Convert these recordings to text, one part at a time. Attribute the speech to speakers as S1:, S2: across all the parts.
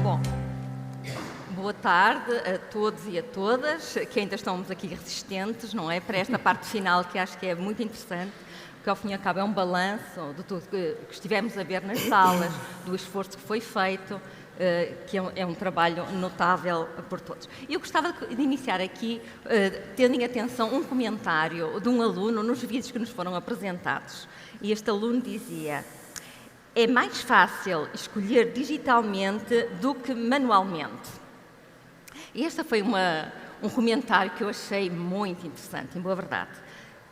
S1: Bom, boa tarde a todos e a todas, que ainda estamos aqui resistentes, não é? Para esta parte final, que acho que é muito interessante, que ao fim e ao cabo é um balanço de tudo que estivemos a ver nas salas, do esforço que foi feito, que é um trabalho notável por todos. Eu gostava de iniciar aqui, tendo em atenção um comentário de um aluno nos vídeos que nos foram apresentados. E este aluno dizia: é mais fácil escolher digitalmente do que manualmente. E este foi um comentário que eu achei muito interessante, em boa verdade.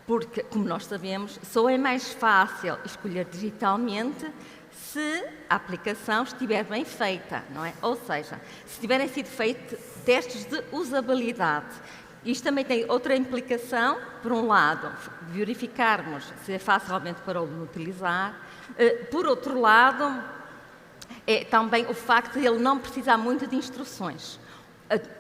S1: Porque, como nós sabemos, só é mais fácil escolher digitalmente se a aplicação estiver bem feita, não é? Ou seja, se tiverem sido feitos testes de usabilidade. Isto também tem outra implicação, por um lado, verificarmos se é fácil realmente para o aluno utilizar. Por outro lado, é também o facto de ele não precisar muito de instruções.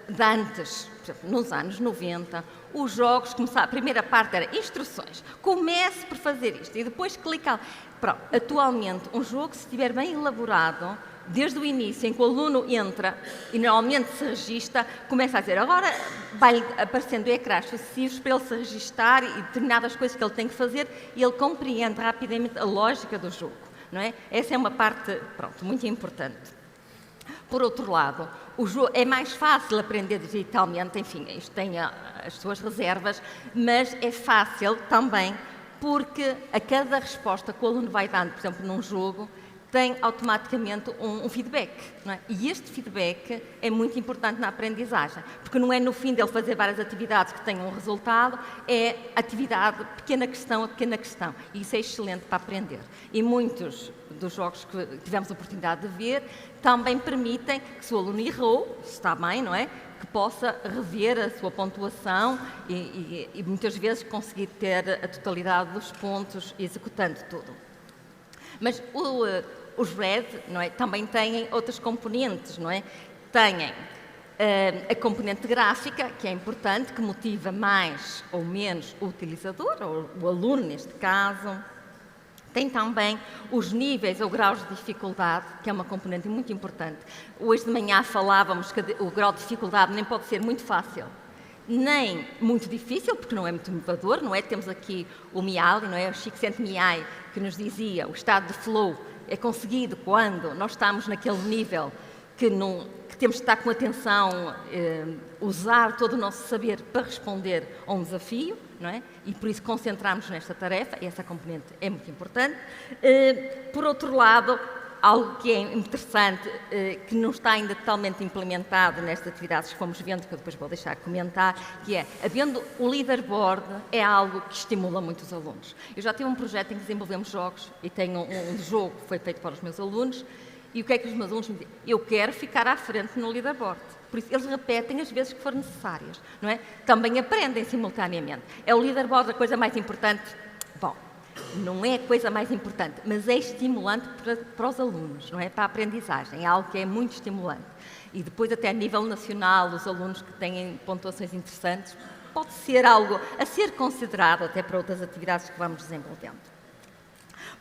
S1: De antes, por exemplo, nos anos 90, os jogos começavam, a primeira parte era instruções, comece por fazer isto e depois clica. Pronto, atualmente, um jogo, se estiver bem elaborado, desde o início, em que o aluno entra e normalmente se registra, começa a dizer, agora vai aparecendo ecrãs sucessivos para ele se registar e determinadas coisas que ele tem que fazer e ele compreende rapidamente a lógica do jogo, não é? Essa é uma parte, pronto, muito importante. Por outro lado, o jogo é mais fácil aprender digitalmente, enfim, isto tem as suas reservas, mas é fácil também porque a cada resposta que o aluno vai dando, por exemplo, num jogo, tem automaticamente um feedback, não é? E este feedback é muito importante na aprendizagem, porque não é no fim dele fazer várias atividades que tenham um resultado, é atividade, pequena questão a pequena questão. E isso é excelente para aprender. E muitos dos jogos que tivemos a oportunidade de ver também permitem que, se o aluno errou, está bem, não é? Que possa rever a sua pontuação e muitas vezes conseguir ter a totalidade dos pontos executando tudo. Mas os RED, não é, também têm outras componentes, não é? Têm a componente gráfica, que é importante, que motiva mais ou menos o utilizador, ou o aluno neste caso. Tem também os níveis ou graus de dificuldade, que é uma componente muito importante. Hoje de manhã falávamos que o grau de dificuldade nem pode ser muito fácil, nem muito difícil, porque não é muito inovador, não é? Temos aqui o Mihaly, não é? O Csikszentmihalyi, que nos dizia o estado de flow é conseguido quando nós estamos naquele nível que temos de estar com atenção, usar todo o nosso saber para responder a um desafio, não é? E por isso concentrarmos nesta tarefa, e essa componente é muito importante. Por outro lado, algo que é interessante, que não está ainda totalmente implementado nestas atividades que fomos vendo, que eu depois vou deixar comentar, que é, havendo o leaderboard, é algo que estimula muito os alunos. Eu já tive um projeto em que desenvolvemos jogos, e tenho um jogo que foi feito para os meus alunos, e o que é que os meus alunos me dizem? Eu quero ficar à frente no leaderboard. Por isso, eles repetem as vezes que forem necessárias, não é? Também aprendem simultaneamente. É o leaderboard a coisa mais importante? Bom, não é a coisa mais importante, mas é estimulante para os alunos, não é? Para a aprendizagem, é algo que é muito estimulante. E depois, até a nível nacional, os alunos que têm pontuações interessantes, pode ser algo a ser considerado até para outras atividades que vamos desenvolvendo.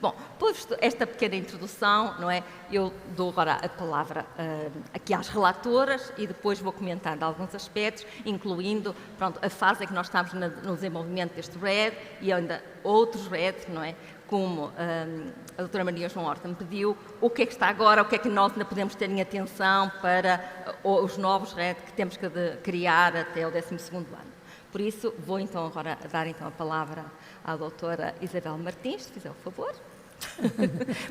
S1: Bom, posto esta pequena introdução, não é? Eu dou agora a palavra aqui às relatoras e depois vou comentando alguns aspectos, incluindo, pronto, a fase em que nós estamos no desenvolvimento deste RED e ainda outros RED, não é? Como a doutora Maria João Horta me pediu, o que é que está agora, o que é que nós ainda podemos ter em atenção para os novos RED que temos que criar até o 12º ano. Por isso, vou então agora dar então a palavra à doutora Isabel Martins, se fizer o favor.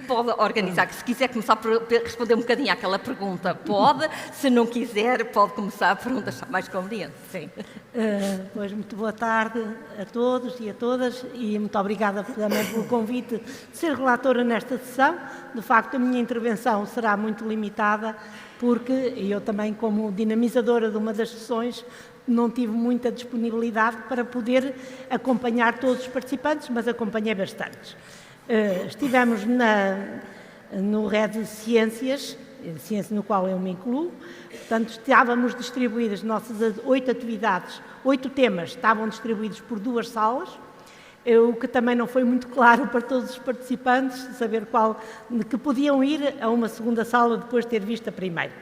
S1: Pode organizar, que se quiser começar por responder um bocadinho àquela pergunta, pode. Se não quiser, pode começar por onde achar mais conveniente. Sim.
S2: Pois, muito boa tarde a todos e a todas e muito obrigada também pelo convite de ser relatora nesta sessão. De facto, a minha intervenção será muito limitada porque eu também, como dinamizadora de uma das sessões, não tive muita disponibilidade para poder acompanhar todos os participantes, mas acompanhei bastantes. Estivemos no RED de Ciências, ciência no qual eu me incluo, portanto estávamos distribuídas, nossas 8 atividades, 8 temas estavam distribuídos por 2 salas, o que também não foi muito claro para todos os participantes, saber que podiam ir a uma segunda sala depois de ter visto a primeira.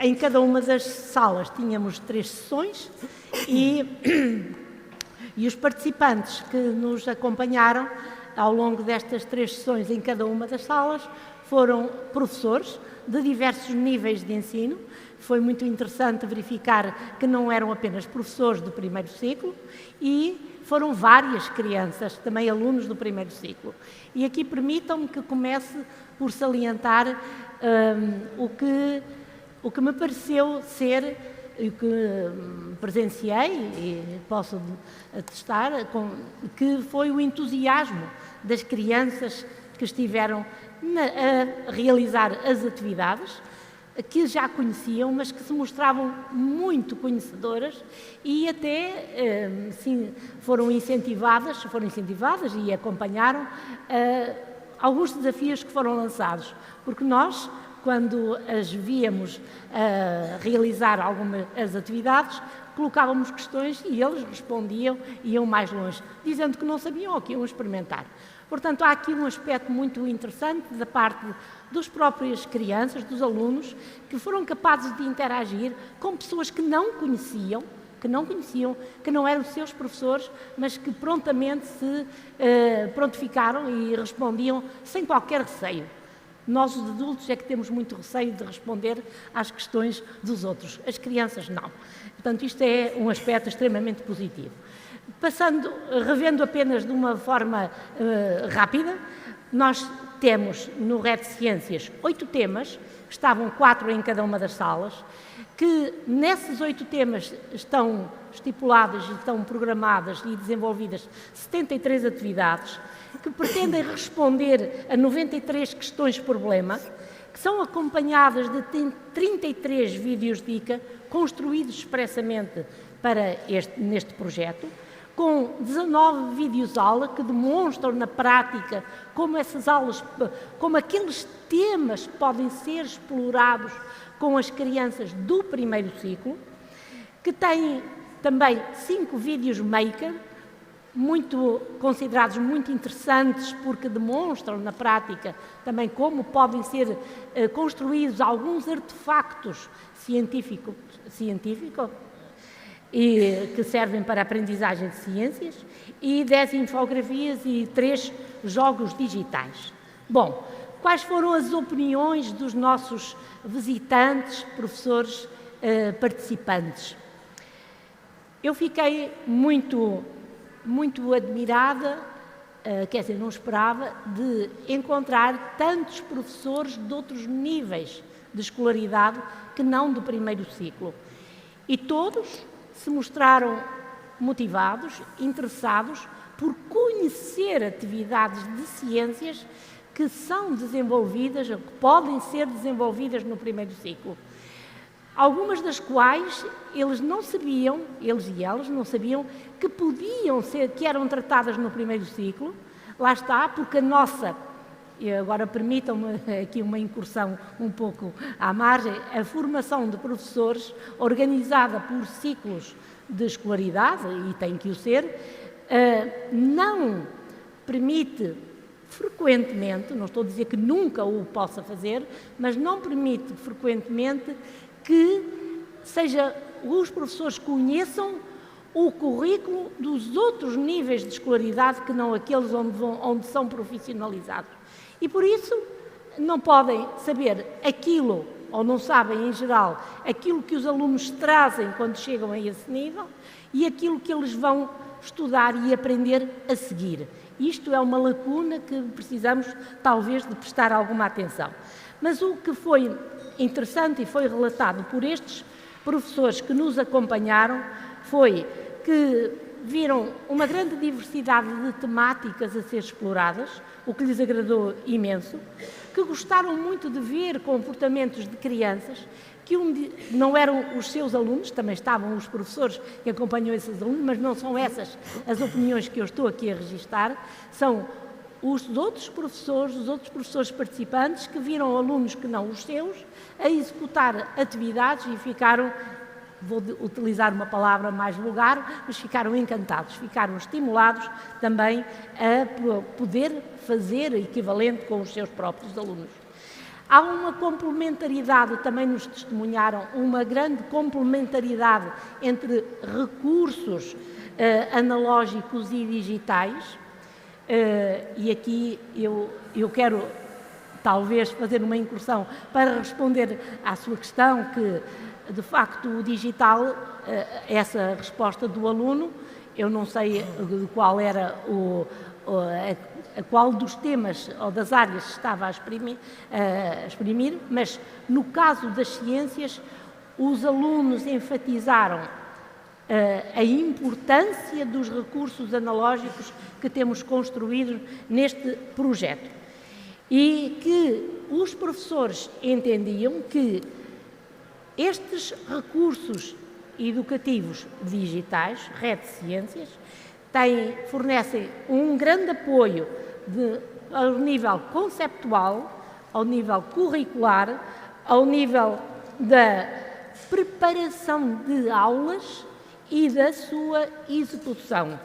S2: Em cada uma das salas tínhamos 3 sessões e os participantes que nos acompanharam ao longo destas 3 sessões em cada uma das salas foram professores de diversos níveis de ensino. Foi muito interessante verificar que não eram apenas professores do primeiro ciclo e foram várias crianças, também alunos do primeiro ciclo. E aqui permitam-me que comece por salientar o que me pareceu ser, o que presenciei e posso atestar, que foi o entusiasmo das crianças que estiveram a realizar as atividades, que já conheciam, mas que se mostravam muito conhecedoras e até sim, foram incentivadas e acompanharam alguns desafios que foram lançados, porque nós, quando as víamos realizar algumas atividades, colocávamos questões e eles respondiam e iam mais longe, dizendo que não sabiam ou que iam experimentar. Portanto, há aqui um aspecto muito interessante da parte das próprias crianças, dos alunos, que foram capazes de interagir com pessoas que não conheciam, que não eram seus professores, mas que prontamente se prontificaram e respondiam sem qualquer receio. Nós, os adultos, é que temos muito receio de responder às questões dos outros. As crianças, não. Portanto, isto é um aspecto extremamente positivo. Revendo apenas de uma forma rápida, nós temos no RED de Ciências 8 temas, estavam 4 em cada uma das salas, que nesses 8 temas estão estipuladas, estão programadas e desenvolvidas 73 atividades, que pretendem responder a 93 questões-problema, que são acompanhadas de 33 vídeos-dica, construídos expressamente neste projeto, com 19 vídeos-aula que demonstram na prática como aqueles temas podem ser explorados com as crianças do primeiro ciclo, que têm também 5 vídeos maker, considerados muito interessantes porque demonstram na prática também como podem ser construídos alguns artefactos científicos e que servem para a aprendizagem de ciências, e 10 infografias e 3 jogos digitais. Bom, quais foram as opiniões dos nossos visitantes, professores, participantes? Eu fiquei muito admirada, não esperava, de encontrar tantos professores de outros níveis de escolaridade que não do primeiro ciclo. E todos se mostraram motivados, interessados por conhecer atividades de ciências que são desenvolvidas, ou que podem ser desenvolvidas no primeiro ciclo. Algumas das quais eles e elas não sabiam que podiam ser, que eram tratadas no primeiro ciclo. Lá está, porque e agora permitam-me aqui uma incursão um pouco à margem, a formação de professores organizada por ciclos de escolaridade, e tem que o ser, não permite frequentemente, não estou a dizer que nunca o possa fazer, mas não permite frequentemente que os professores conheçam o currículo dos outros níveis de escolaridade que não aqueles onde são profissionalizados. E por isso não podem saber aquilo, ou não sabem em geral, aquilo que os alunos trazem quando chegam a esse nível e aquilo que eles vão estudar e aprender a seguir. Isto é uma lacuna que precisamos, talvez, de prestar alguma atenção. Mas o que foi interessante e foi relatado por estes professores que nos acompanharam foi que viram uma grande diversidade de temáticas a ser exploradas, o que lhes agradou imenso, que gostaram muito de ver comportamentos de crianças que não eram os seus alunos, também estavam os professores que acompanham esses alunos, mas não são essas as opiniões que eu estou aqui a registar, são os outros professores participantes que viram alunos que não os seus a executar atividades e ficaram, vou utilizar uma palavra mais vulgar, mas ficaram encantados, ficaram estimulados também a poder fazer equivalente com os seus próprios alunos. Há uma complementaridade, também nos testemunharam, uma grande complementaridade entre recursos analógicos e digitais, e aqui eu quero talvez fazer uma incursão para responder à sua questão, que de facto o digital, essa resposta do aluno, eu não sei qual era a qual dos temas ou das áreas estava a exprimir, mas no caso das ciências, os alunos enfatizaram a importância dos recursos analógicos que temos construídos neste projeto e que os professores entendiam que estes recursos educativos digitais, Rede Ciências, fornecem um grande apoio ao nível conceptual, ao nível curricular, ao nível da preparação de aulas e da sua execução,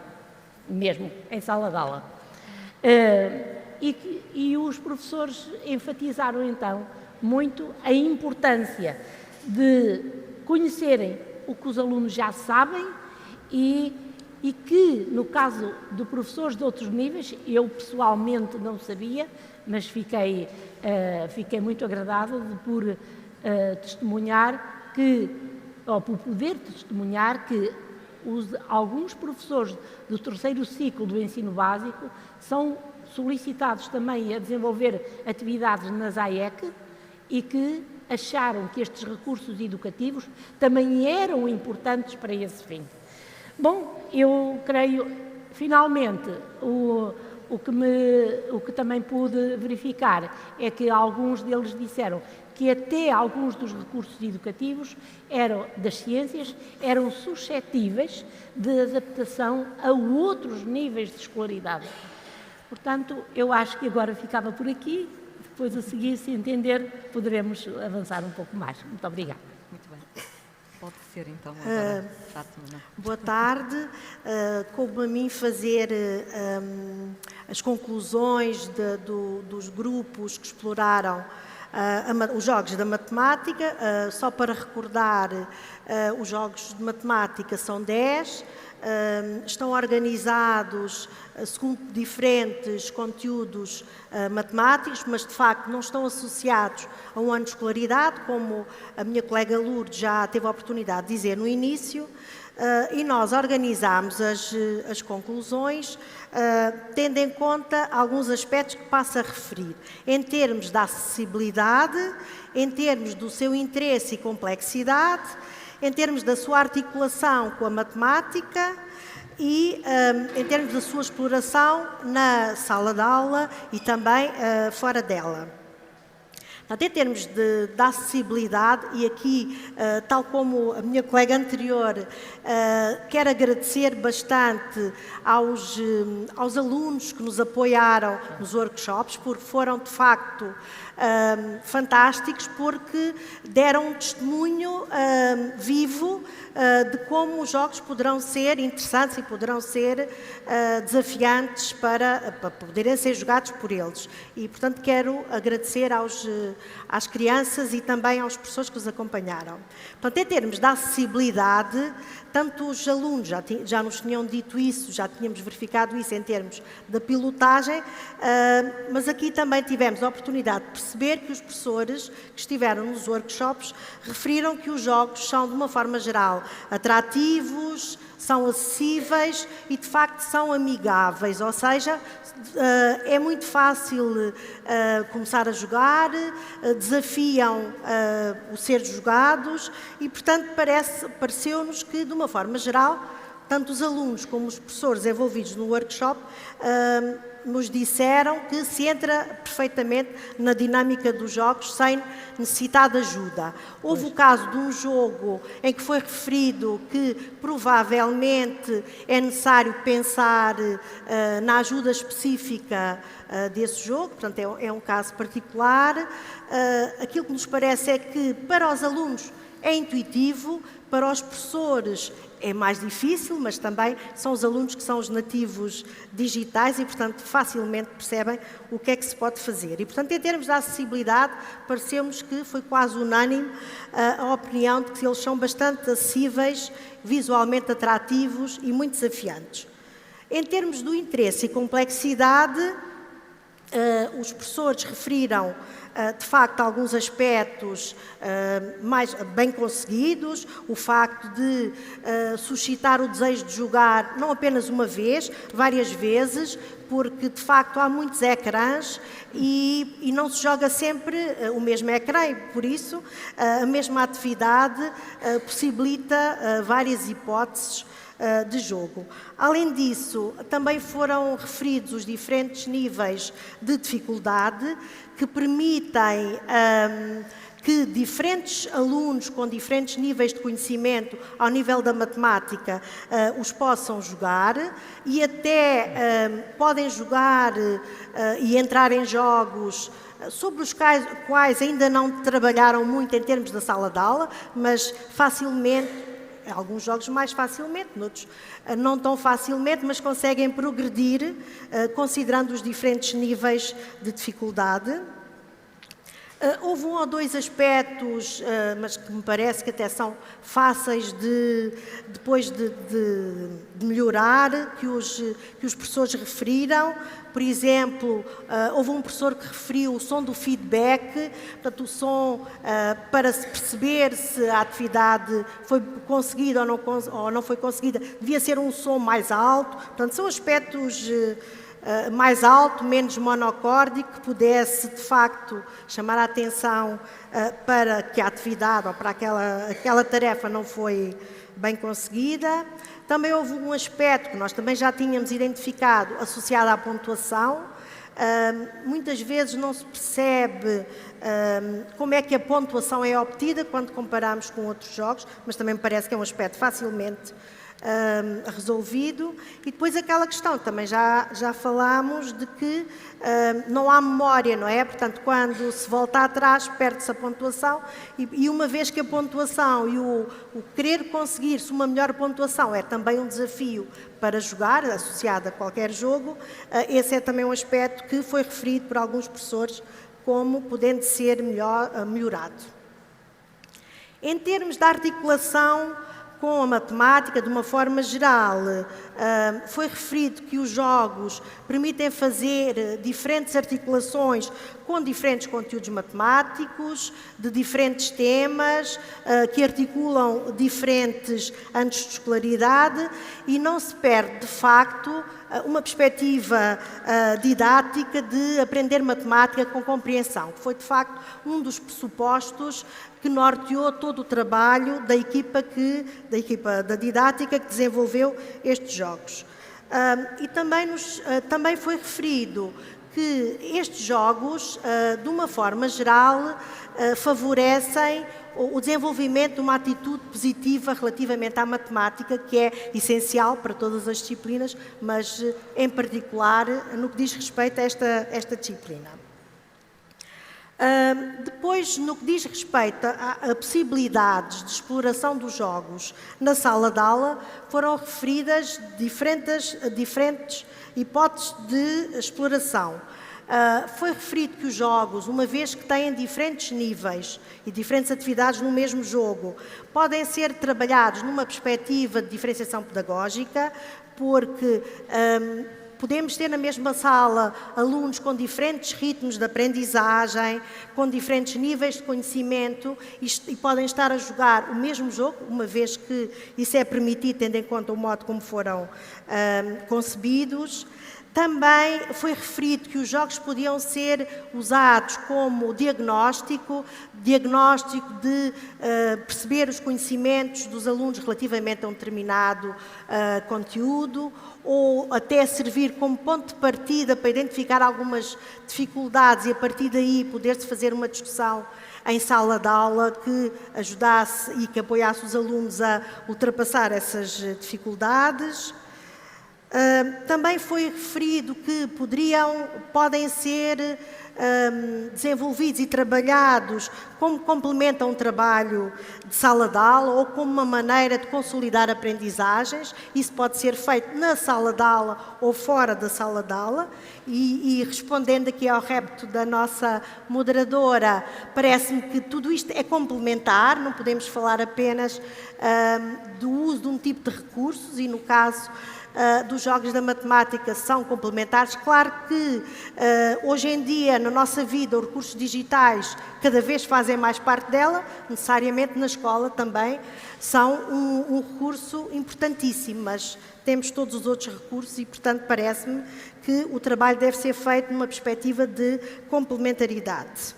S2: mesmo em sala de aula. E os professores enfatizaram então muito a importância de conhecerem o que os alunos já sabem e que, no caso de professores de outros níveis, eu pessoalmente não sabia, mas fiquei muito agradada por testemunhar ou por poder testemunhar que alguns professores do terceiro ciclo do ensino básico são solicitados também a desenvolver atividades nas AEC e que acharam que estes recursos educativos também eram importantes para esse fim. Bom, eu creio, finalmente, o que também pude verificar é que alguns deles disseram que até alguns dos recursos educativos das ciências eram suscetíveis de adaptação a outros níveis de escolaridade. Portanto, eu acho que agora ficava por aqui, depois a seguir, se entender, poderemos avançar um pouco mais. Muito obrigada.
S1: Muito bem. Pode ser, então, agora, Fátima.
S3: Boa tarde. Coube a mim fazer as conclusões dos grupos que exploraram os jogos da matemática. Só para recordar, os jogos de matemática são 10, estão organizados segundo diferentes conteúdos matemáticos, mas de facto não estão associados a um ano de escolaridade, como a minha colega Lourdes já teve a oportunidade de dizer no início, e nós organizámos as conclusões tendo em conta alguns aspectos que passo a referir, em termos da acessibilidade, em termos do seu interesse e complexidade, em termos da sua articulação com a matemática e em termos da sua exploração na sala de aula e também fora dela. Portanto, em termos de acessibilidade, e aqui, tal como a minha colega anterior, quero agradecer bastante aos alunos que nos apoiaram nos workshops, porque foram, de facto, fantásticos, porque deram um testemunho vivo de como os jogos poderão ser interessantes e poderão ser desafiantes para poderem ser jogados por eles. E, portanto, quero agradecer às crianças e também aos professores que os acompanharam. Portanto, em termos de acessibilidade, tanto os alunos já nos tinham dito isso, já tínhamos verificado isso em termos da pilotagem, mas aqui também tivemos a oportunidade de perceber que os professores que estiveram nos workshops referiram que os jogos são, de uma forma geral, atrativos, são acessíveis e, de facto, são amigáveis, ou seja, é muito fácil começar a jogar, desafiam o ser jogados e, portanto, pareceu-nos que, de uma forma geral, tanto os alunos como os professores envolvidos no workshop nos disseram que se entra perfeitamente na dinâmica dos jogos sem necessitar de ajuda. Houve o caso de um jogo em que foi referido que provavelmente é necessário pensar na ajuda específica desse jogo, portanto é um caso particular. Aquilo que nos parece é que para os alunos é intuitivo, para os professores é mais difícil, mas também são os alunos que são os nativos digitais e, portanto, facilmente percebem o que é que se pode fazer. E, portanto, em termos de acessibilidade, pareceu-nos que foi quase unânime a opinião de que eles são bastante acessíveis, visualmente atrativos e muito desafiantes. Em termos do interesse e complexidade, os professores referiram de facto alguns aspectos mais bem conseguidos, o facto de suscitar o desejo de jogar não apenas uma vez, várias vezes, porque de facto há muitos ecrãs e não se joga sempre o mesmo ecrã e por isso a mesma atividade possibilita várias hipóteses de jogo. Além disso, também foram referidos os diferentes níveis de dificuldade que permitem que diferentes alunos com diferentes níveis de conhecimento ao nível da matemática os possam jogar e até podem jogar e entrar em jogos sobre os quais ainda não trabalharam muito em termos da sala de aula, mas facilmente, alguns jogos mais facilmente, outros não tão facilmente, mas conseguem progredir considerando os diferentes níveis de dificuldade. Houve um ou dois aspectos, mas que me parece que até são fáceis depois de melhorar, que os professores referiram. Por exemplo, houve um professor que referiu o som do feedback, portanto, o som para se perceber se a atividade foi conseguida ou não foi conseguida, devia ser um som mais alto. Portanto, são aspectos mais alto, menos monocórdico, que pudesse, de facto, chamar a atenção para que a atividade ou para aquela tarefa não foi bem conseguida. Também houve um aspecto que nós também já tínhamos identificado associado à pontuação. Muitas vezes não se percebe como é que a pontuação é obtida quando comparamos com outros jogos, mas também me parece que é um aspecto facilmente resolvido. E depois aquela questão, também já falámos de que não há memória, não é? Portanto, quando se volta atrás, perde-se a pontuação e uma vez que a pontuação e o querer conseguir-se uma melhor pontuação é também um desafio para jogar, associado a qualquer jogo, esse é também um aspecto que foi referido por alguns professores como podendo ser melhorado. Em termos da articulação com a matemática, de uma forma geral, foi referido que os jogos permitem fazer diferentes articulações com diferentes conteúdos matemáticos, de diferentes temas, que articulam diferentes anos de escolaridade e não se perde, de facto, uma perspectiva didática de aprender matemática com compreensão, que foi, de facto, um dos pressupostos que norteou todo o trabalho da equipa da didática que desenvolveu estes jogos. E também foi referido que estes jogos, de uma forma geral, favorecem o desenvolvimento de uma atitude positiva relativamente à matemática, que é essencial para todas as disciplinas, mas em particular no que diz respeito a esta disciplina. Depois, no que diz respeito a possibilidades de exploração dos jogos na sala de aula, foram referidas diferentes hipóteses de exploração. Foi referido que os jogos, uma vez que têm diferentes níveis e diferentes atividades no mesmo jogo, podem ser trabalhados numa perspectiva de diferenciação pedagógica, porque podemos ter na mesma sala alunos com diferentes ritmos de aprendizagem, com diferentes níveis de conhecimento e podem estar a jogar o mesmo jogo, uma vez que isso é permitido, tendo em conta o modo como foram concebidos. Também foi referido que os jogos podiam ser usados como diagnóstico de perceber os conhecimentos dos alunos relativamente a um determinado conteúdo, ou até servir como ponto de partida para identificar algumas dificuldades e a partir daí poder-se fazer uma discussão em sala de aula que ajudasse e que apoiasse os alunos a ultrapassar essas dificuldades. Também foi referido que podem ser desenvolvidos e trabalhados como complemento a um trabalho de sala de aula ou como uma maneira de consolidar aprendizagens. Isso pode ser feito na sala de aula ou fora da sala de aula. E respondendo aqui ao repto da nossa moderadora, parece-me que tudo isto é complementar, não podemos falar apenas do uso de um tipo de recursos e, no caso dos jogos da matemática, são complementares. Claro que hoje em dia, na nossa vida, os recursos digitais cada vez fazem mais parte dela, necessariamente na escola também são um recurso importantíssimo, mas temos todos os outros recursos e, portanto, parece-me que o trabalho deve ser feito numa perspectiva de complementaridade.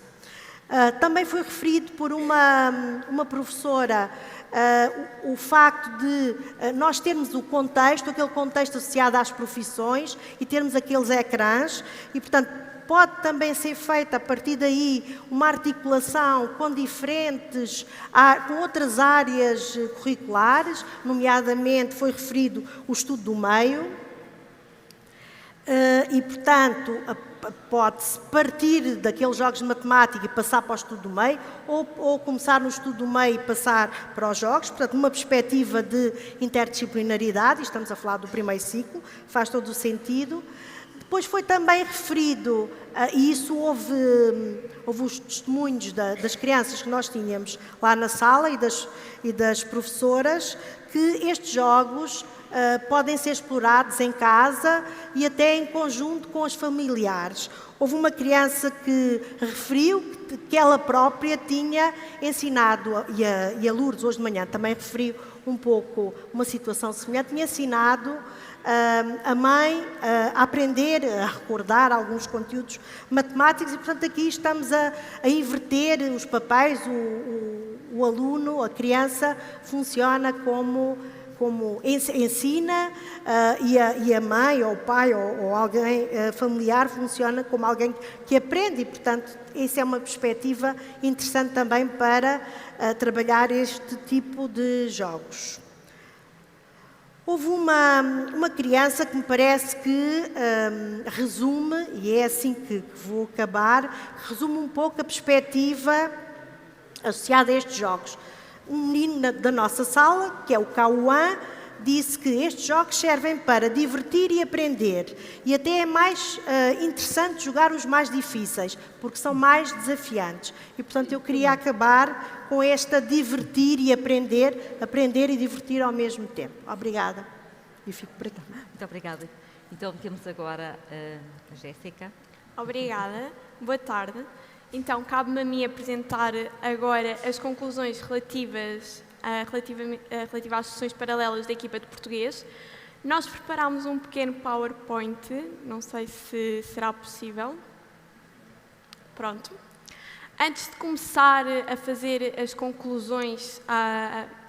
S3: Também foi referido por uma professora o facto de nós termos o contexto, aquele contexto associado às profissões e termos aqueles ecrãs e, portanto, pode também ser feita a partir daí uma articulação com com outras áreas curriculares, nomeadamente foi referido o estudo do meio e, portanto, pode-se partir daqueles jogos de matemática e passar para o estudo do meio, ou começar no estudo do meio e passar para os jogos, portanto, numa perspectiva de interdisciplinaridade, estamos a falar do primeiro ciclo, faz todo o sentido. Depois foi também referido, e isso houve os testemunhos das crianças que nós tínhamos lá na sala e das professoras, que estes jogos podem ser explorados em casa e até em conjunto com os familiares. Houve uma criança que referiu que ela própria tinha ensinado, e a Lourdes hoje de manhã também referiu um pouco uma situação semelhante, tinha ensinado a mãe a aprender, a recordar alguns conteúdos matemáticos e, portanto, aqui estamos a inverter os papéis, o aluno, a criança, funciona como ensina e a mãe ou o pai ou alguém familiar funciona como alguém que aprende e, portanto, isso é uma perspectiva interessante também para trabalhar este tipo de jogos. Houve uma criança que me parece que resume, e é assim que vou acabar, resume um pouco a perspectiva associada a estes jogos. Um menino da nossa sala, que é o Cauã, disse que estes jogos servem para divertir e aprender. E até é mais interessante jogar os mais difíceis, porque são mais desafiantes. E, portanto, eu queria acabar com esta divertir e aprender e divertir ao mesmo tempo. Obrigada. E fico por aqui.
S1: Muito obrigada. Então, temos agora a Jéssica.
S4: Obrigada. Boa tarde. Então, cabe-me a mim apresentar agora as conclusões relativas às sessões paralelas da equipa de português. Nós preparámos um pequeno PowerPoint, não sei se será possível. Pronto. Antes de começar a fazer as conclusões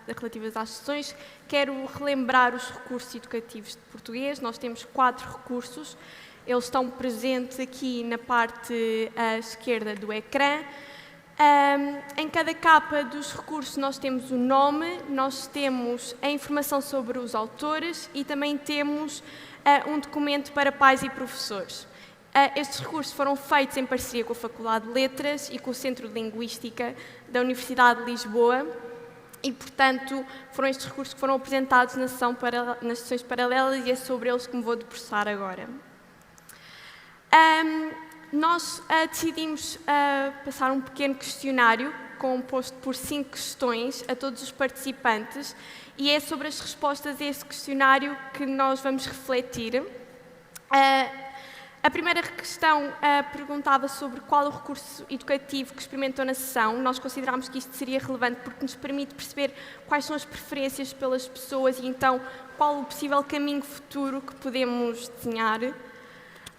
S4: relativas às sessões, quero relembrar os recursos educativos de português. Nós temos 4 recursos. Eles estão presentes aqui na parte à esquerda do ecrã. Em cada capa dos recursos nós temos o nome, nós temos a informação sobre os autores e também temos um documento para pais e professores. Estes recursos foram feitos em parceria com a Faculdade de Letras e com o Centro de Linguística da Universidade de Lisboa e, portanto, foram estes recursos que foram apresentados nas sessões paralelas e é sobre eles que me vou debruçar agora. Nós decidimos passar um pequeno questionário composto por 5 questões a todos os participantes e é sobre as respostas a esse questionário que nós vamos refletir. A primeira questão perguntava sobre qual o recurso educativo que experimentou na sessão. Nós considerámos que isto seria relevante porque nos permite perceber quais são as preferências pelas pessoas e então qual o possível caminho futuro que podemos desenhar.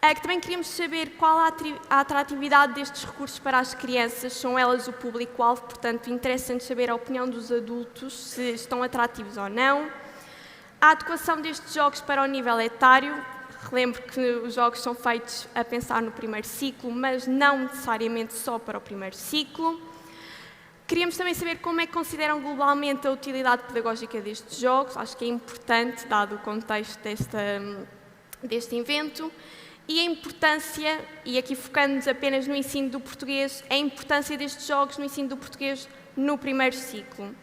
S4: Que também queríamos saber qual a atratividade destes recursos para as crianças. São elas o público-alvo, portanto, interessa-nos saber a opinião dos adultos, se estão atrativos ou não. A adequação destes jogos para o nível etário. Relembro que os jogos são feitos a pensar no primeiro ciclo, mas não necessariamente só para o primeiro ciclo. Queríamos também saber como é que consideram globalmente a utilidade pedagógica destes jogos. Acho que é importante, dado o contexto deste evento. E a importância, e aqui focando-nos apenas no ensino do português, a importância destes jogos no ensino do português no primeiro ciclo.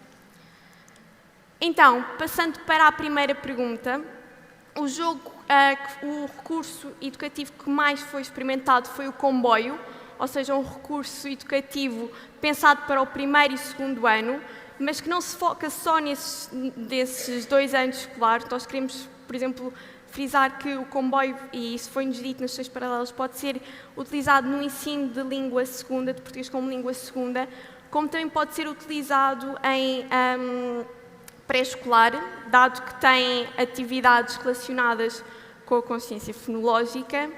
S4: Então, passando para a primeira pergunta, o recurso educativo que mais foi experimentado foi o comboio, ou seja, um recurso educativo pensado para o primeiro e segundo ano, mas que não se foca só desses 2 anos escolares. Nós queremos, por exemplo, frisar que o comboio, e isso foi-nos dito nas sessões paralelas, pode ser utilizado no ensino de língua segunda, de português como língua segunda, como também pode ser utilizado em pré-escolar, dado que tem atividades relacionadas com a consciência fonológica.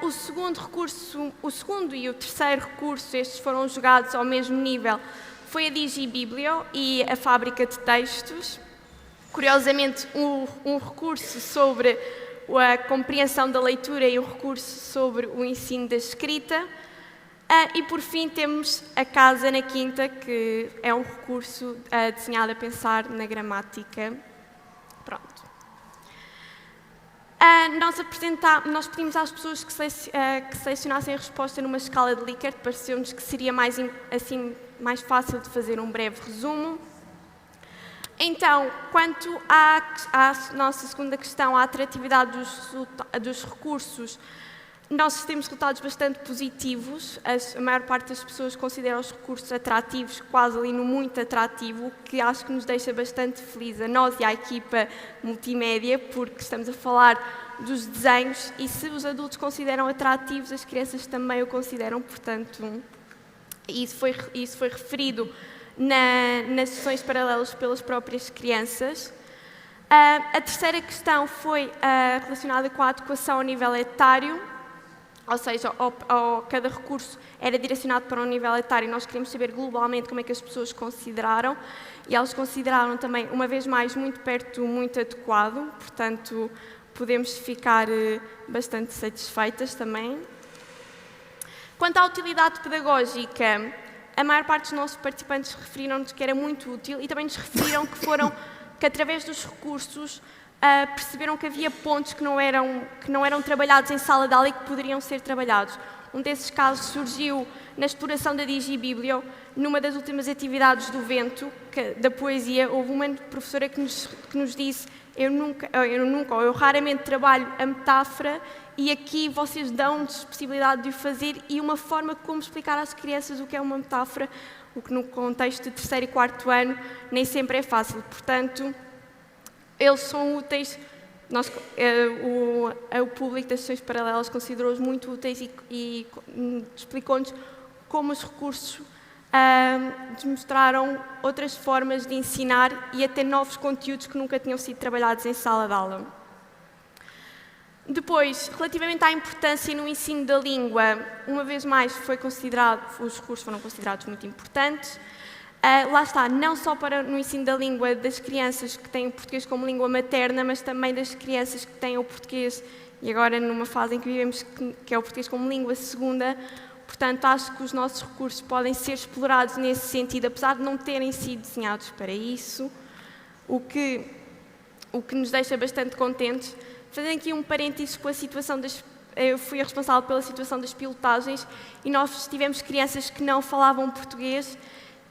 S4: O segundo e o terceiro recurso, estes foram jogados ao mesmo nível, foi a DigiBiblio e a fábrica de textos. Curiosamente, um recurso sobre a compreensão da leitura e um recurso sobre o ensino da escrita. E, por fim, temos a Casa na Quinta, que é um recurso desenhado a pensar na gramática. Pronto. Nós pedimos às pessoas que selecionassem a resposta numa escala de Likert. Pareceu-nos que seria mais fácil de fazer um breve resumo. Então, quanto à nossa segunda questão, a atratividade dos recursos, nós temos resultados bastante positivos. A maior parte das pessoas considera os recursos atrativos, quase ali no muito atrativo, o que acho que nos deixa bastante felizes a nós e à equipa multimédia, porque estamos a falar dos desenhos e se os adultos consideram atrativos, as crianças também o consideram, portanto, isso foi referido nas sessões paralelas pelas próprias crianças. A terceira questão foi relacionada com a adequação ao nível etário, ou seja, cada recurso era direcionado para um nível etário e nós queríamos saber globalmente como é que as pessoas consideraram e elas consideraram também, uma vez mais, muito perto, muito adequado, portanto, podemos ficar bastante satisfeitas também. Quanto à utilidade pedagógica, a maior parte dos nossos participantes referiram-nos que era muito útil e também nos referiram que através dos recursos perceberam que havia pontos que não eram trabalhados em sala de aula e que poderiam ser trabalhados. Um desses casos surgiu na exploração da DigiBiblio, numa das últimas atividades do Vento, da poesia. Houve uma professora que nos disse: eu raramente trabalho a metáfora e aqui vocês dão-nos possibilidade de o fazer e uma forma como explicar às crianças o que é uma metáfora, o que no contexto de 3º e 4º ano nem sempre é fácil. Portanto, eles são úteis. O público das sessões paralelas considerou-os muito úteis e explicou-nos como os recursos demonstraram outras formas de ensinar e até novos conteúdos que nunca tinham sido trabalhados em sala de aula. Depois, relativamente à importância no ensino da língua, uma vez mais os recursos foram considerados muito importantes. Lá está, não só no ensino da língua das crianças que têm o português como língua materna, mas também das crianças que têm o português, e agora numa fase em que vivemos, que é o português como língua segunda. Portanto, acho que os nossos recursos podem ser explorados nesse sentido, apesar de não terem sido desenhados para isso, o que nos deixa bastante contentes. Fazendo aqui um parênteses com a situação eu fui a responsável pela situação das pilotagens e nós tivemos crianças que não falavam português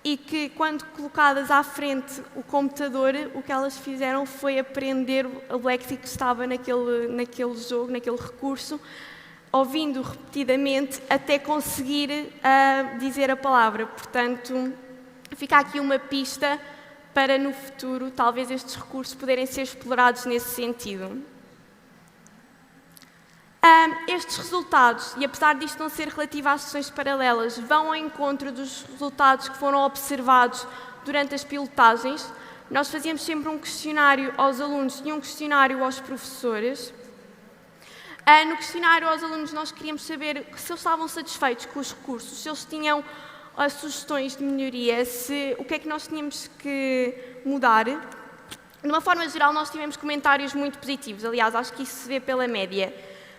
S4: e que, quando colocadas à frente o computador, o que elas fizeram foi aprender o léxico que estava naquele jogo, naquele recurso, ouvindo repetidamente até conseguir dizer a palavra. Portanto, fica aqui uma pista para no futuro, talvez estes recursos poderem ser explorados nesse sentido. Estes resultados, e apesar disto não ser relativo às sessões paralelas, vão ao encontro dos resultados que foram observados durante as pilotagens. Nós fazíamos sempre um questionário aos alunos e um questionário aos professores. No questionário aos alunos nós queríamos saber se eles estavam satisfeitos com os recursos, se eles tinham sugestões de melhoria, o que é que nós tínhamos que mudar. De uma forma geral, nós tivemos comentários muito positivos, aliás, acho que isso se vê pela média,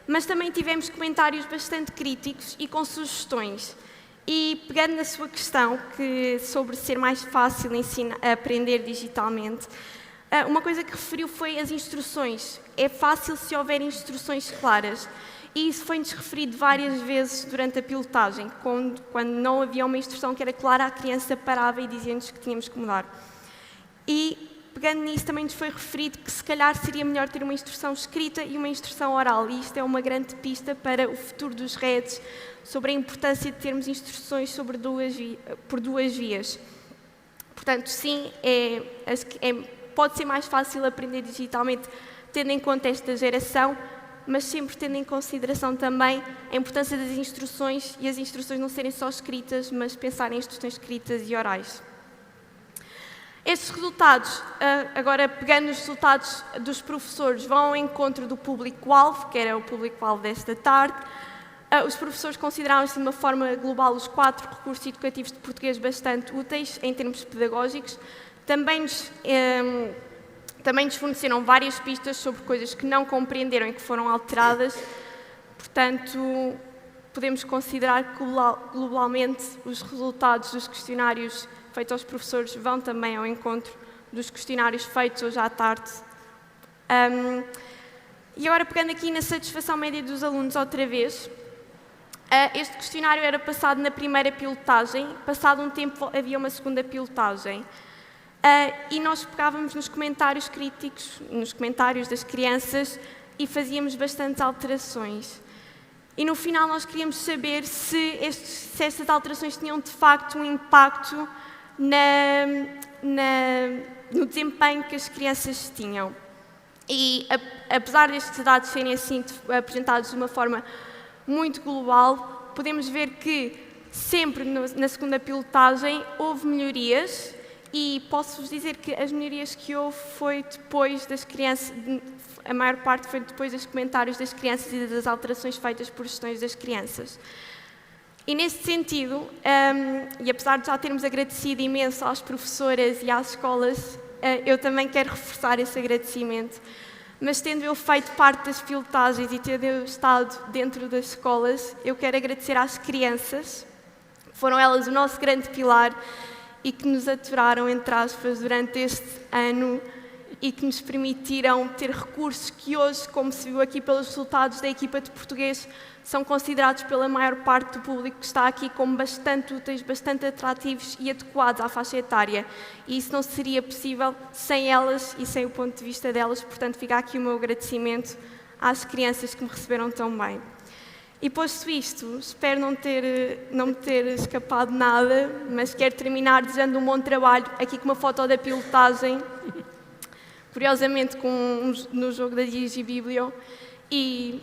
S4: mas também tivemos comentários bastante críticos e com sugestões. E pegando na sua questão, sobre ser mais fácil aprender digitalmente, uma coisa que referiu foi as instruções. É fácil se houver instruções claras. E isso foi-nos referido várias vezes durante a pilotagem, quando não havia uma instrução que era clara, a criança parava e dizia-nos que tínhamos que mudar. E, pegando nisso, também nos foi referido que se calhar seria melhor ter uma instrução escrita e uma instrução oral. E isto é uma grande pista para o futuro dos REDs, sobre a importância de termos instruções por duas vias. Portanto, sim, pode ser mais fácil aprender digitalmente, tendo em conta esta geração, mas sempre tendo em consideração também a importância das instruções e as instruções não serem só escritas, mas pensar em instruções escritas e orais. Estes resultados, agora pegando nos resultados dos professores, vão ao encontro do público-alvo, que era o público-alvo desta tarde. Os professores consideraram-se de uma forma global os 4 recursos educativos de português bastante úteis em termos pedagógicos. Também nos forneceram várias pistas sobre coisas que não compreenderam e que foram alteradas. Portanto, podemos considerar que globalmente os resultados dos questionários feitos aos professores vão também ao encontro dos questionários feitos hoje à tarde. E agora, pegando aqui na satisfação média dos alunos outra vez, este questionário era passado na primeira pilotagem, passado um tempo havia uma segunda pilotagem. E nós pegávamos nos comentários críticos, nos comentários das crianças e fazíamos bastantes alterações. E no final nós queríamos saber se estas alterações tinham de facto um impacto no desempenho que as crianças tinham. E apesar destes dados serem assim apresentados de uma forma muito global, podemos ver que sempre na segunda pilotagem houve melhorias. E posso-vos dizer que as melhorias que houve foi depois das crianças, a maior parte foi depois dos comentários das crianças e das alterações feitas por gestões das crianças. E nesse sentido, e apesar de já termos agradecido imenso às professoras e às escolas, eu também quero reforçar esse agradecimento. Mas tendo eu feito parte das pilotagens e tendo eu estado dentro das escolas, eu quero agradecer às crianças, foram elas o nosso grande pilar, e que nos aturaram, entre aspas, durante este ano e que nos permitiram ter recursos que hoje, como se viu aqui pelos resultados da equipa de português, são considerados pela maior parte do público que está aqui como bastante úteis, bastante atrativos e adequados à faixa etária. E isso não seria possível sem elas e sem o ponto de vista delas, portanto fica aqui o meu agradecimento às crianças que me receberam tão bem. E posto isto, espero não me ter escapado nada, mas quero terminar desejando um bom trabalho, aqui com uma foto da pilotagem, curiosamente no jogo da Digibiblio, e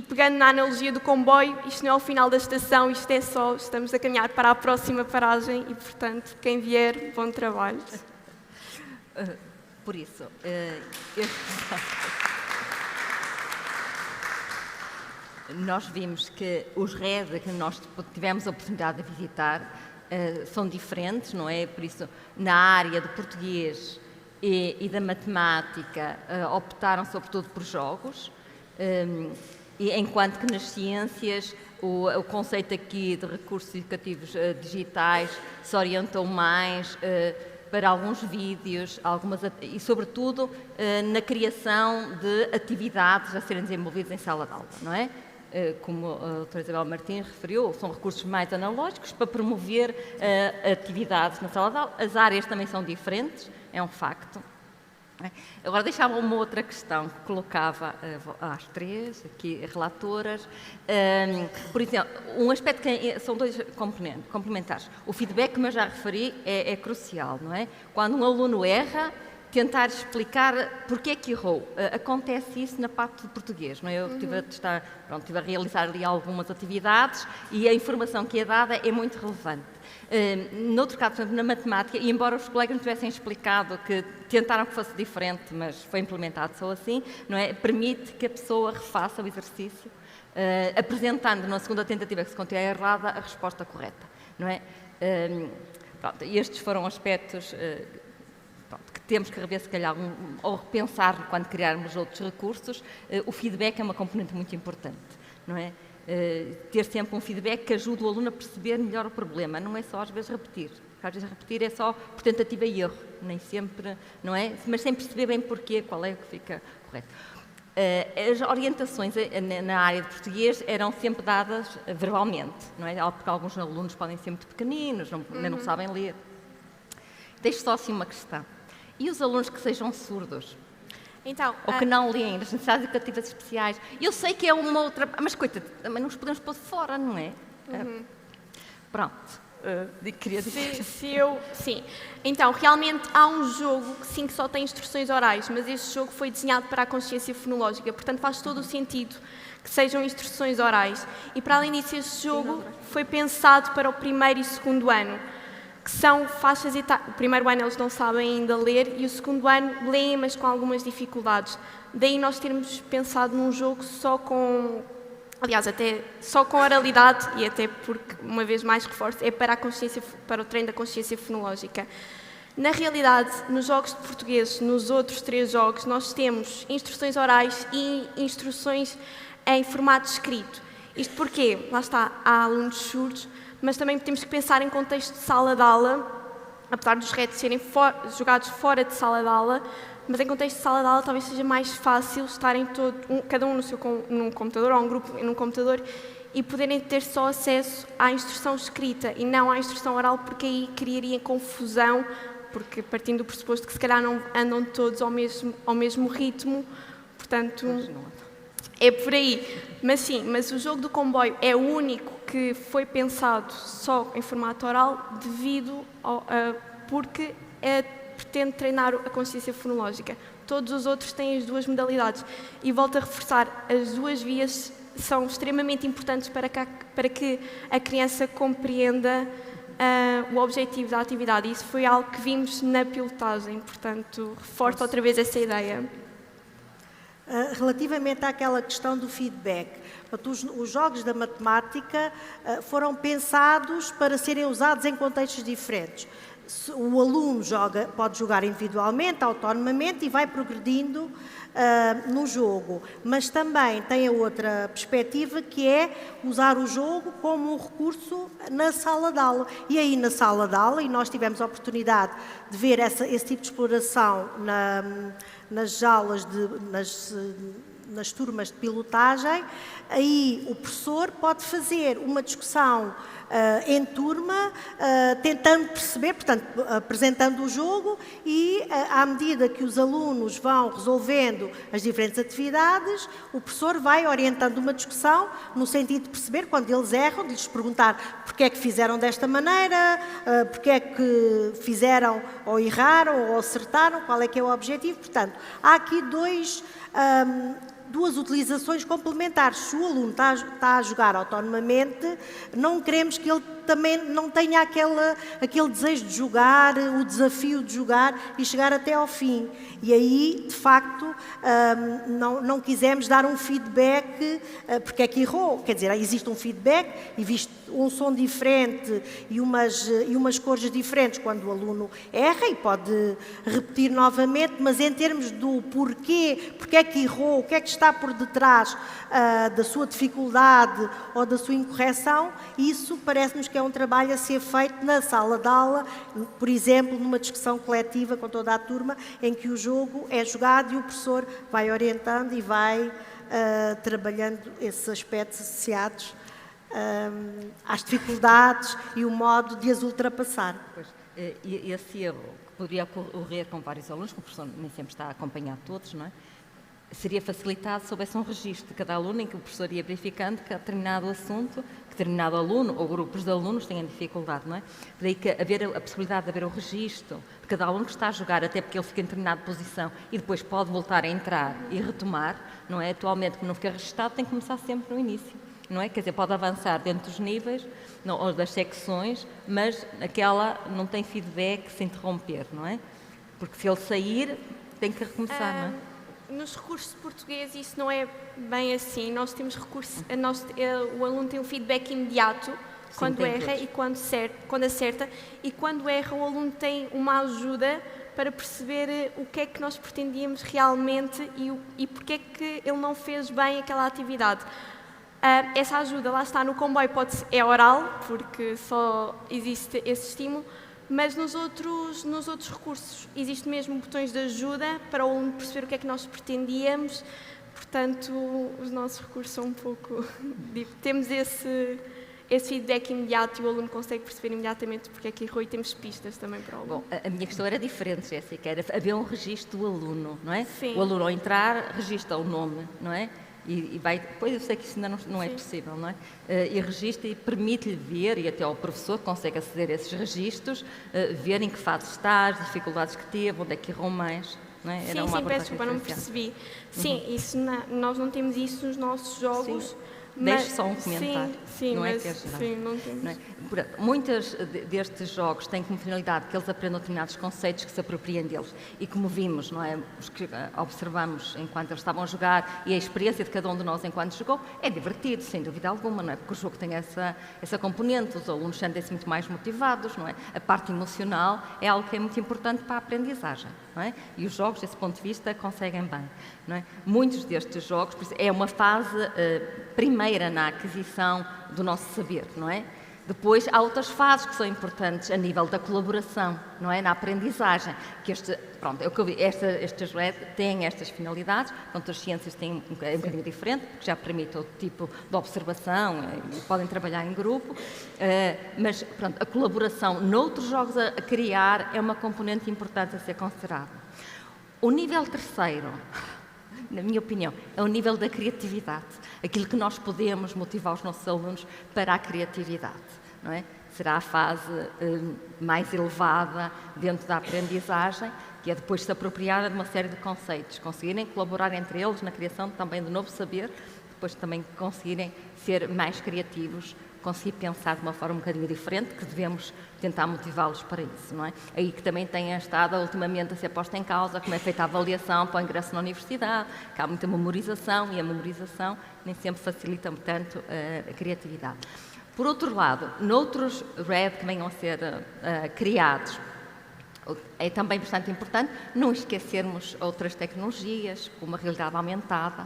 S4: pegando na analogia do comboio, isto não é o final da estação, isto é só, estamos a caminhar para a próxima paragem e, portanto, quem vier, bom trabalho.
S1: Por isso, nós vimos que os RED que nós tivemos a oportunidade de visitar são diferentes, não é? Por isso, na área do português e da matemática, optaram sobretudo por jogos, e enquanto que nas ciências o conceito aqui de recursos educativos digitais se orientou mais para alguns vídeos, e sobretudo na criação de atividades a serem desenvolvidas em sala de aula, não é? Como a doutora Isabel Martins referiu, são recursos mais analógicos para promover atividades na sala de aula. As áreas também são diferentes, é um facto. Agora deixava uma outra questão que colocava às três, aqui relatoras. Por exemplo, um aspecto que são dois complementares. O feedback, como eu já referi, é crucial, não é? Quando um aluno erra, tentar explicar porque é que errou. Acontece isso na parte do português, não é? Eu estive a realizar ali algumas atividades e a informação que é dada é muito relevante. Noutro caso, por exemplo, na matemática, e embora os colegas me tivessem explicado que tentaram que fosse diferente, mas foi implementado só assim, não é? Permite que a pessoa refaça o exercício, apresentando na segunda tentativa que se contiver errada a resposta correta, não é? Pronto, estes foram aspectos que temos que rever, se calhar, ou repensar quando criarmos outros recursos. O feedback é uma componente muito importante, não é? Ter sempre um feedback que ajude o aluno a perceber melhor o problema, não é só às vezes repetir. Às vezes repetir é só por tentativa e erro, nem sempre, não é? Mas sem perceber bem porquê, qual é que fica correto. As orientações na área de português eram sempre dadas verbalmente, não é? Porque alguns alunos podem ser muito pequeninos, ainda não sabem ler. Deixo só assim uma questão. E os alunos que sejam surdos?
S4: Então,
S1: ou que não leem, as necessidades educativas especiais? Eu sei que é uma outra... Mas, coitado, também não os podemos pôr de fora, não é? Pronto. Queria dizer.
S4: Sim. Então, realmente há um jogo que só tem instruções orais, mas este jogo foi desenhado para a consciência fonológica, portanto faz todo o sentido que sejam instruções orais. E para além disso, este jogo foi pensado para o primeiro e segundo ano, que são faixas etárias. O primeiro ano eles não sabem ainda ler e o segundo ano leem, mas com algumas dificuldades. Daí nós termos pensado num jogo só com... Aliás, até só com oralidade, e até porque, uma vez mais reforço, é para o treino da consciência fonológica. Na realidade, nos jogos de português, nos outros 3 jogos, nós temos instruções orais e instruções em formato escrito. Isto porque, lá está, há alunos surdos, mas também temos que pensar em contexto de sala de aula, apesar dos retos serem jogados fora de sala de aula, mas em contexto de sala de aula talvez seja mais fácil estarem cada um num computador ou um grupo num computador e poderem ter só acesso à instrução escrita e não à instrução oral, porque aí criaria confusão, porque partindo do pressuposto que se calhar não andam todos ao mesmo ritmo, portanto é por aí. Mas o jogo do comboio é o único que foi pensado só em formato oral porque pretende treinar a consciência fonológica. Todos os outros têm as 2 modalidades. E volto a reforçar, as 2 vias são extremamente importantes para que a criança compreenda o objetivo da atividade. Isso foi algo que vimos na pilotagem, portanto, reforço outra vez essa ideia.
S3: Relativamente àquela questão do feedback, os jogos da matemática foram pensados para serem usados em contextos diferentes. O aluno pode jogar individualmente, autonomamente e vai progredindo no jogo, mas também tem a outra perspectiva, que é usar o jogo como um recurso na sala de aula. E aí na sala de aula, e nós tivemos a oportunidade de ver esse tipo de exploração nas aulas, nas turmas de pilotagem, aí o professor pode fazer uma discussão em turma, tentando perceber, portanto, apresentando o jogo e, à medida que os alunos vão resolvendo as diferentes atividades, o professor vai orientando uma discussão no sentido de perceber, quando eles erram, de lhes perguntar porque é que fizeram desta maneira, porque é que fizeram ou erraram ou acertaram, qual é que é o objetivo. Portanto, há aqui duas utilizações complementares. Se o aluno está a jogar autonomamente, não queremos que ele também não tenha aquele desejo de jogar, o desafio de jogar e chegar até ao fim. E aí, de facto, não quisemos dar um feedback, porque é que errou. Quer dizer, existe um feedback e visto um som diferente e umas cores diferentes quando o aluno erra e pode repetir novamente, mas em termos do porquê, porque é que errou, o que é que está por detrás da sua dificuldade ou da sua incorreção, isso parece-nos que é um trabalho a ser feito na sala de aula, por exemplo, numa discussão coletiva com toda a turma, em que o jogo é jogado e o professor vai orientando e vai trabalhando esses aspectos associados às dificuldades e o modo de as ultrapassar.
S1: Pois, esse erro que poderia ocorrer com vários alunos, que o professor nem sempre está a acompanhar todos, não é? seria facilitado se houvesse um registro de cada aluno em que o professor ia verificando que determinado assunto, que determinado aluno ou grupos de alunos tenham dificuldade, não é? Daí que haver a possibilidade de haver o registro de cada aluno que está a jogar, até porque ele fica em determinada posição e depois pode voltar a entrar e retomar, não é? Atualmente, como não fica registado, tem que começar sempre no início, não é? Quer dizer, pode avançar dentro dos níveis ou das secções, mas aquela não tem feedback se interromper, não é? Porque se ele sair, tem que recomeçar, não é?
S4: Nos recursos de português isso não é bem assim. Nós temos recursos, o aluno tem um feedback imediato quando erra e quando acerta, e quando erra o aluno tem uma ajuda para perceber o que é que nós pretendíamos realmente e porque é que ele não fez bem aquela atividade. Essa ajuda, lá está, no comboio é oral, porque só existe esse estímulo, mas nos outros recursos existem mesmo botões de ajuda para o aluno perceber o que é que nós pretendíamos. Portanto, os nossos recursos são um pouco... Temos esse feedback imediato e o aluno consegue perceber imediatamente porque é que errou, e temos pistas também para o aluno.
S1: Bom, a minha questão era diferente, Jéssica, era haver um registro do aluno, não é?
S4: Sim.
S1: O aluno ao entrar registra o nome, não é? E vai, depois eu sei que isso ainda não é possível, não é? E registra e permite-lhe ver, e até o professor consegue aceder a esses registros, ver em que fase está, as dificuldades que teve, onde é que errou mais, não é?
S4: Sim, peço desculpa, não me percebi. Sim, isso nós não temos isso nos nossos jogos.
S1: Sim. Deixe só um comentário.
S4: Sim,
S1: não
S4: mas,
S1: é que
S4: sim, não temos.
S1: Não é? Muitos destes jogos têm como finalidade que eles aprendam determinados conceitos, que se apropriem deles. E como vimos, não é? Os que observamos enquanto eles estavam a jogar, e a experiência de cada um de nós enquanto jogou, é divertido, sem dúvida alguma, não é? Porque o jogo tem essa componente, os alunos sentem-se muito mais motivados, não é? A parte emocional é algo que é muito importante para a aprendizagem, não é? E os jogos, desse ponto de vista, conseguem bem, não é? Muitos destes jogos, é uma fase primeira na aquisição do nosso saber, não é? Depois há outras fases que são importantes a nível da colaboração, não é? Na aprendizagem, que é o que eu vi, estes RED têm estas finalidades, portanto as ciências têm um bocadinho diferente, porque já permite outro tipo de observação e podem trabalhar em grupo, mas pronto, a colaboração noutros jogos a criar é uma componente importante a ser considerada. O nível terceiro, na minha opinião, é o nível da criatividade, aquilo que nós podemos motivar os nossos alunos para a criatividade, não é? Será a fase mais elevada dentro da aprendizagem, que é depois se apropriar de uma série de conceitos, conseguirem colaborar entre eles na criação também de novo saber, depois também conseguirem ser mais criativos, conseguir pensar de uma forma um bocadinho diferente, que devemos tentar motivá-los para isso, não é? Aí que também tem estado ultimamente a ser posta em causa como é feita a avaliação para o ingresso na universidade, que há muita memorização e a memorização nem sempre facilita tanto a criatividade. Por outro lado, noutros RED que venham a ser criados, é também bastante importante não esquecermos outras tecnologias, como a realidade aumentada,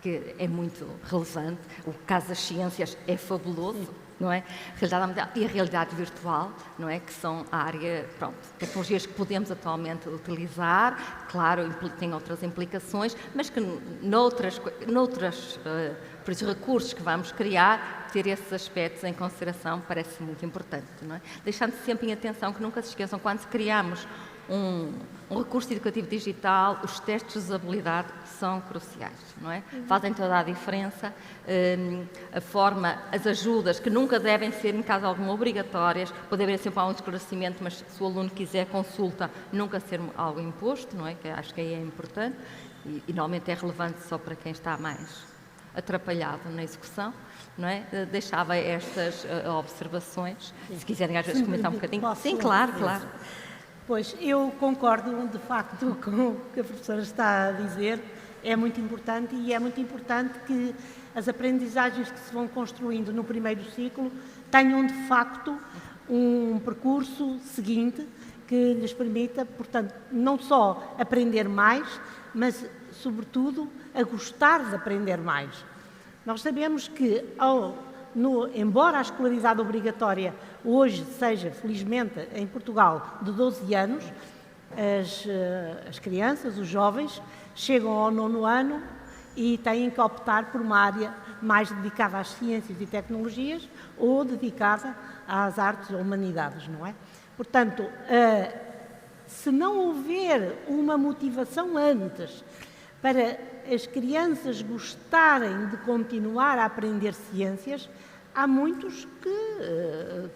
S1: que é muito relevante. O caso das ciências é fabuloso, não é? E a realidade virtual, não é? Que são a área, tecnologias que podemos atualmente utilizar, claro, tem outras implicações, mas que noutros recursos que vamos criar, ter esses aspectos em consideração parece muito importante, não é? Deixando sempre em atenção que nunca se esqueçam, quando criamos um recurso educativo digital, os testes de usabilidade são cruciais, não é? Fazem toda a diferença. A forma, as ajudas, que nunca devem ser, em caso algum, obrigatórias, pode haver sempre algum esclarecimento, mas se o aluno quiser consulta, nunca ser algo imposto, não é? Que acho que aí é importante e normalmente é relevante só para quem está mais atrapalhado na execução, não é? Deixava estas observações. Se quiserem às vezes comentar um bocadinho. Sim, claro.
S2: Pois, eu concordo, de facto, com o que a professora está a dizer. É muito importante e é muito importante que as aprendizagens que se vão construindo no primeiro ciclo tenham, de facto, um percurso seguinte que lhes permita, portanto, não só aprender mais, mas, sobretudo, a gostar de aprender mais. Nós sabemos que, embora a escolaridade obrigatória hoje seja, felizmente, em Portugal, de 12 anos, as crianças, os jovens, chegam ao 9º ano e têm que optar por uma área mais dedicada às ciências e tecnologias ou dedicada às artes ou humanidades, não é? Portanto, se não houver uma motivação antes para as crianças gostarem de continuar a aprender ciências, há muitos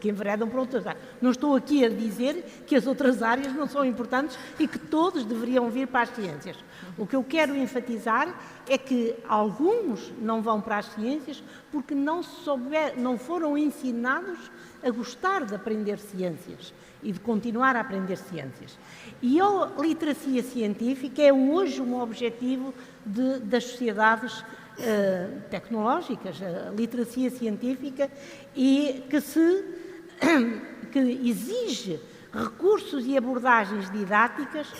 S2: que enveredam para outras áreas. Não estou aqui a dizer que as outras áreas não são importantes e que todos deveriam vir para as ciências. O que eu quero enfatizar é que alguns não vão para as ciências porque não foram ensinados a gostar de aprender ciências e de continuar a aprender ciências. E a literacia científica é hoje um objetivo das sociedades tecnológicas, a literacia científica, e que exige recursos e abordagens didáticas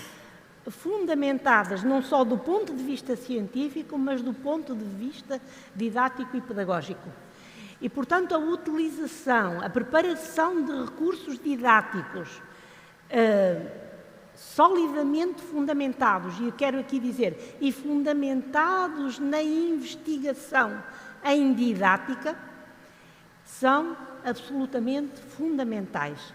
S2: fundamentadas não só do ponto de vista científico, mas do ponto de vista didático e pedagógico. E, portanto, a utilização, a preparação de recursos didáticos solidamente fundamentados, e eu quero aqui dizer, e fundamentados na investigação em didática, são absolutamente fundamentais.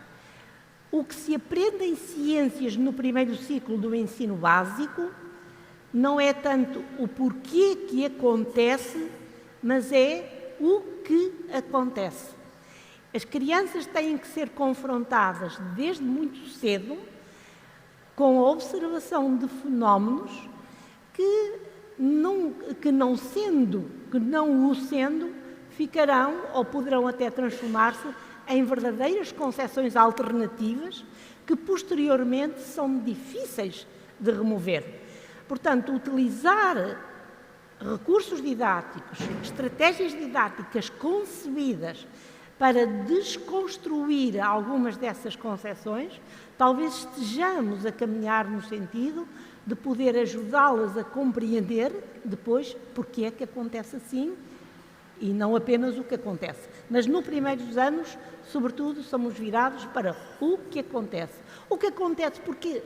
S2: O que se aprende em ciências no primeiro ciclo do ensino básico não é tanto o porquê que acontece, mas é o que acontece. As crianças têm que ser confrontadas desde muito cedo com a observação de fenómenos que não o sendo, ficarão ou poderão até transformar-se em verdadeiras concepções alternativas que posteriormente são difíceis de remover. Portanto, utilizar recursos didáticos, estratégias didáticas concebidas para desconstruir algumas dessas concepções, talvez estejamos a caminhar no sentido de poder ajudá-las a compreender depois porque é que acontece assim e não apenas o que acontece. Mas nos primeiros anos, sobretudo, somos virados para o que acontece. O que acontece porque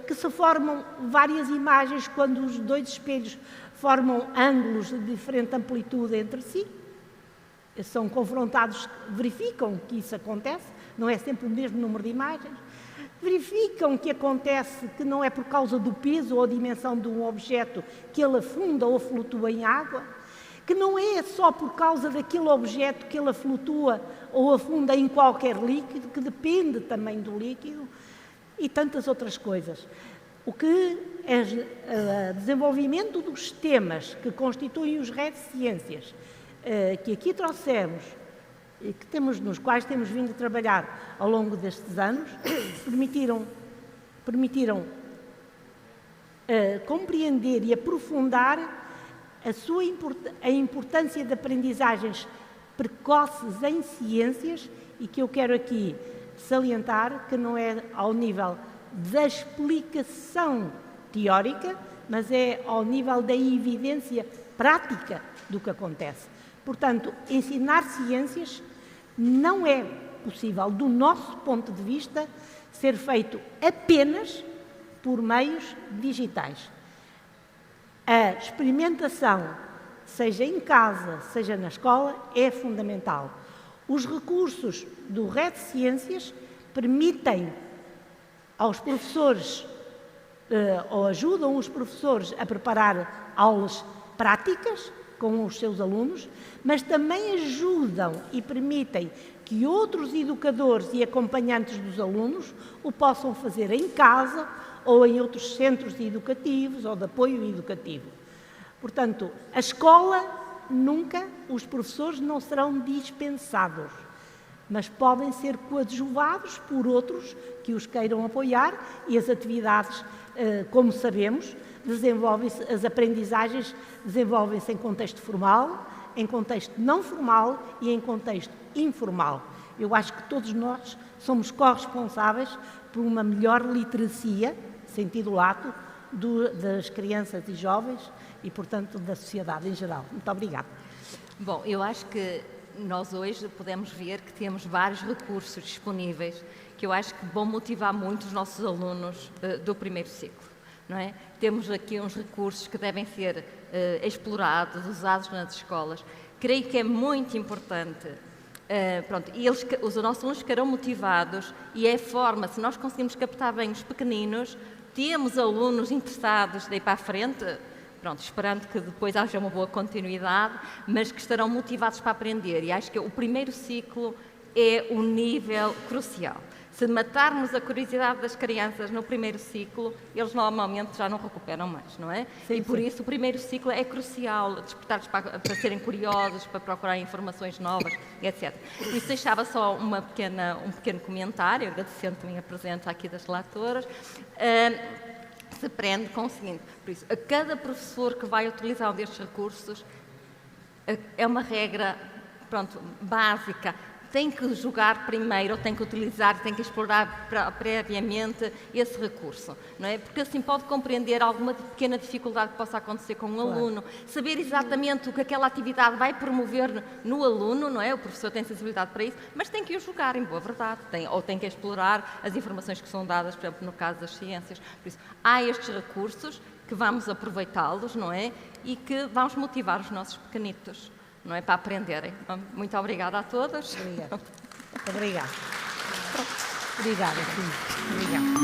S2: que se formam várias imagens quando os dois espelhos formam ângulos de diferente amplitude entre si. São confrontados, verificam que isso acontece, não é sempre o mesmo número de imagens, verificam que acontece que não é por causa do peso ou dimensão de um objeto que ele afunda ou flutua em água, que não é só por causa daquele objeto que ele flutua ou afunda em qualquer líquido, que depende também do líquido e tantas outras coisas. O que é o desenvolvimento dos temas que constituem os redes de ciências, que aqui trouxemos e nos quais temos vindo a trabalhar ao longo destes anos, permitiram compreender e aprofundar a importância de aprendizagens precoces em ciências e que eu quero aqui salientar que não é ao nível da explicação teórica, mas é ao nível da evidência prática do que acontece. Portanto, ensinar ciências não é possível, do nosso ponto de vista, ser feito apenas por meios digitais. A experimentação, seja em casa, seja na escola, é fundamental. Os recursos do Rede Ciências permitem aos professores, ou ajudam os professores a preparar aulas práticas com os seus alunos, mas também ajudam e permitem que outros educadores e acompanhantes dos alunos o possam fazer em casa ou em outros centros educativos ou de apoio educativo. Portanto, a escola nunca, os professores não serão dispensados, mas podem ser coadjuvados por outros que os queiram apoiar e as atividades, como sabemos, as aprendizagens desenvolvem-se em contexto formal, em contexto não formal e em contexto informal. Eu acho que todos nós somos corresponsáveis por uma melhor literacia, sentido lato, das crianças e jovens e, portanto, da sociedade em geral. Muito obrigada.
S1: Bom, eu acho que nós hoje podemos ver que temos vários recursos disponíveis que eu acho que vão motivar muito os nossos alunos do primeiro ciclo. Não é? Temos aqui uns recursos que devem ser explorados, usados nas escolas. Creio que é muito importante. E os nossos alunos ficarão motivados e é a forma, se nós conseguimos captar bem os pequeninos, temos alunos interessados de ir para a frente, pronto, esperando que depois haja uma boa continuidade, mas que estarão motivados para aprender. E acho que o primeiro ciclo é o nível crucial. Se matarmos a curiosidade das crianças no primeiro ciclo, eles normalmente já não recuperam mais, não é?
S2: Sim,
S1: e por
S2: sim.
S1: isso o primeiro ciclo é crucial, despertar-los para serem curiosos, para procurar informações novas, etc. Por isso deixava só um pequeno comentário, agradecendo também a presença aqui das relatoras. Se aprende com o seguinte, por isso, a cada professor que vai utilizar um destes recursos, é uma regra, pronto, básica, tem que jogar primeiro, ou tem que utilizar, tem que explorar previamente esse recurso, não é? Porque assim pode compreender alguma pequena dificuldade que possa acontecer com um aluno, saber exatamente o que aquela atividade vai promover no aluno, não é? O professor tem sensibilidade para isso, mas tem que o jogar, em boa verdade, ou tem que explorar as informações que são dadas, por exemplo, no caso das ciências. Por isso, há estes recursos que vamos aproveitá-los, não é? E que vamos motivar os nossos pequenitos, não é, para aprenderem. Muito obrigada a todos.
S2: Obrigada. Obrigada. Obrigada, sim. Obrigada.